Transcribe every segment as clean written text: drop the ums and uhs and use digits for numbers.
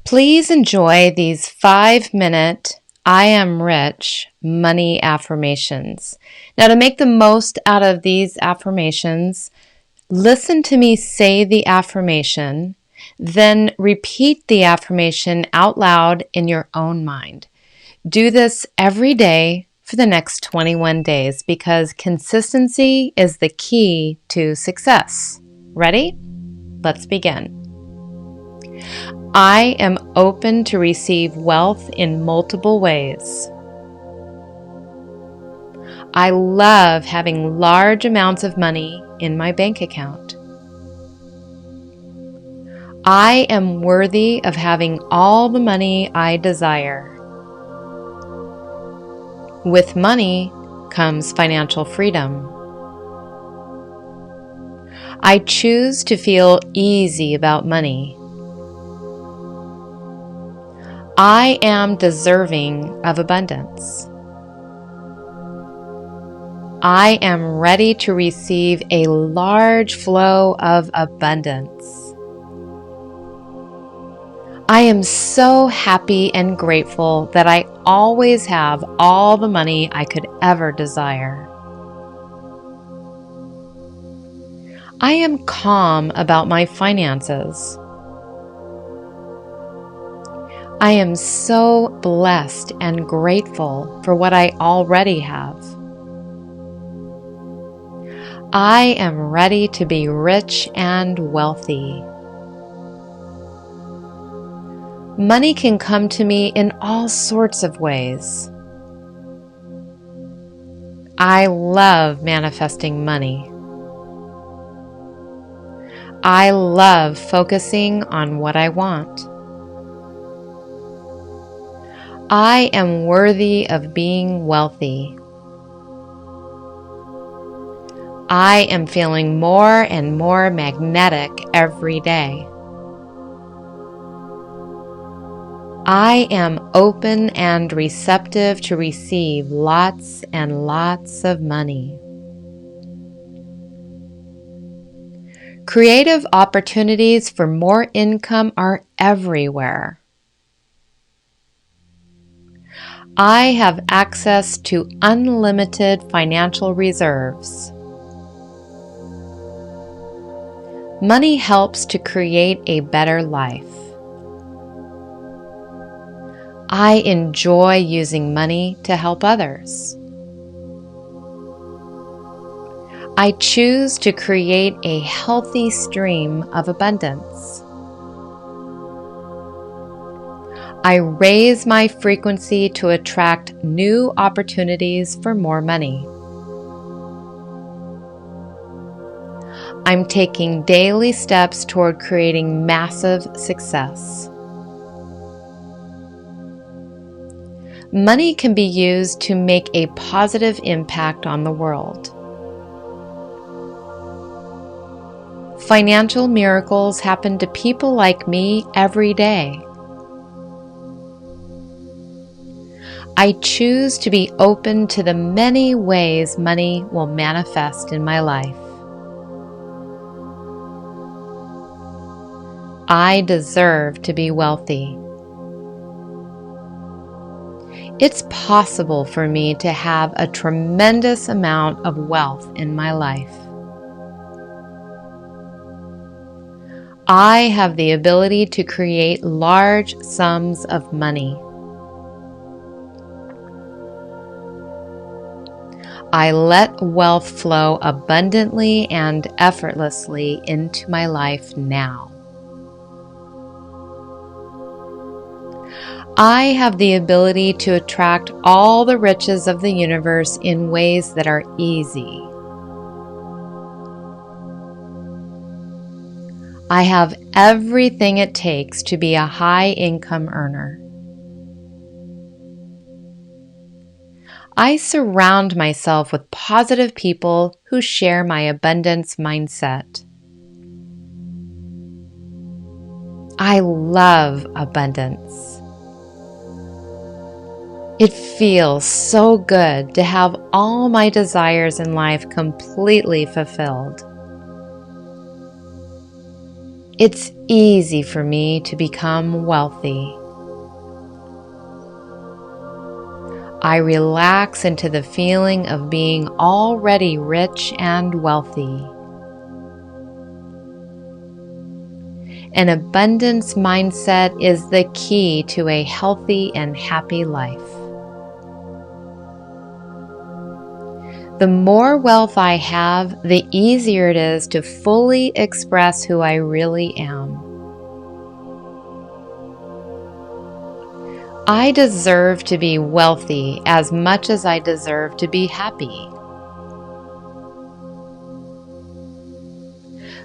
Please enjoy these 5-minute I Am Rich Money Affirmations. Now, to make the most out of these affirmations, listen to me say the affirmation, then repeat the affirmation out loud in your own mind. Do this every day for the next 21 days because consistency is the key to success. Ready? Let's begin. I am open to receive wealth in multiple ways. I love having large amounts of money in my bank account. I am worthy of having all the money I desire. With money comes financial freedom. I choose to feel easy about money. I am deserving of abundance. I am ready to receive a large flow of abundance. I am so happy and grateful that I always have all the money I could ever desire. I am calm about my finances. I am so blessed and grateful for what I already have. I am ready to be rich and wealthy. Money can come to me in all sorts of ways. I love manifesting money. I love focusing on what I want. I am worthy of being wealthy. I am feeling more and more magnetic every day. I am open and receptive to receive lots and lots of money. Creative opportunities for more income are everywhere. I have access to unlimited financial reserves. Money helps to create a better life. I enjoy using money to help others. I choose to create a healthy stream of abundance. I raise my frequency to attract new opportunities for more money. I'm taking daily steps toward creating massive success. Money can be used to make a positive impact on the world. Financial miracles happen to people like me every day. I choose to be open to the many ways money will manifest in my life. I deserve to be wealthy. It's possible for me to have a tremendous amount of wealth in my life. I have the ability to create large sums of money. I let wealth flow abundantly and effortlessly into my life now. I have the ability to attract all the riches of the universe in ways that are easy. I have everything it takes to be a high-income earner. I surround myself with positive people who share my abundance mindset. I love abundance. It feels so good to have all my desires in life completely fulfilled. It's easy for me to become wealthy. I relax into the feeling of being already rich and wealthy. An abundance mindset is the key to a healthy and happy life. The more wealth I have, the easier it is to fully express who I really am. I deserve to be wealthy as much as I deserve to be happy.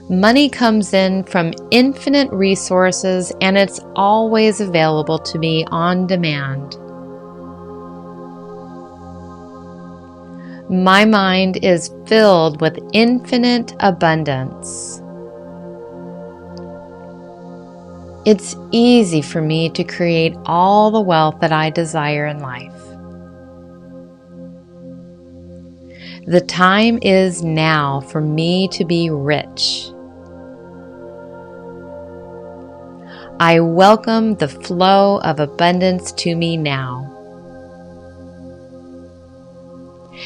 Money comes in from infinite resources and it's always available to me on demand. My mind is filled with infinite abundance. It's easy for me to create all the wealth that I desire in life. The time is now for me to be rich. I welcome the flow of abundance to me now.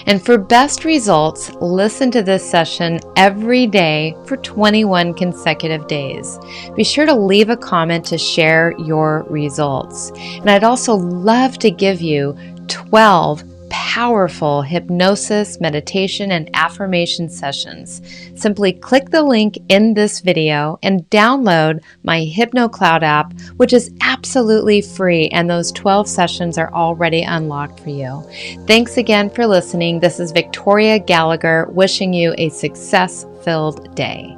And for best results, listen to this session every day for 21 consecutive days. Be sure to leave a comment to share your results. And I'd also love to give you 12 powerful hypnosis, meditation, and affirmation sessions. Simply click the link in this video and download my HypnoCloud app, which is absolutely free, and those 12 sessions are already unlocked for you. Thanks again for listening. This is Victoria Gallagher wishing you a success-filled day.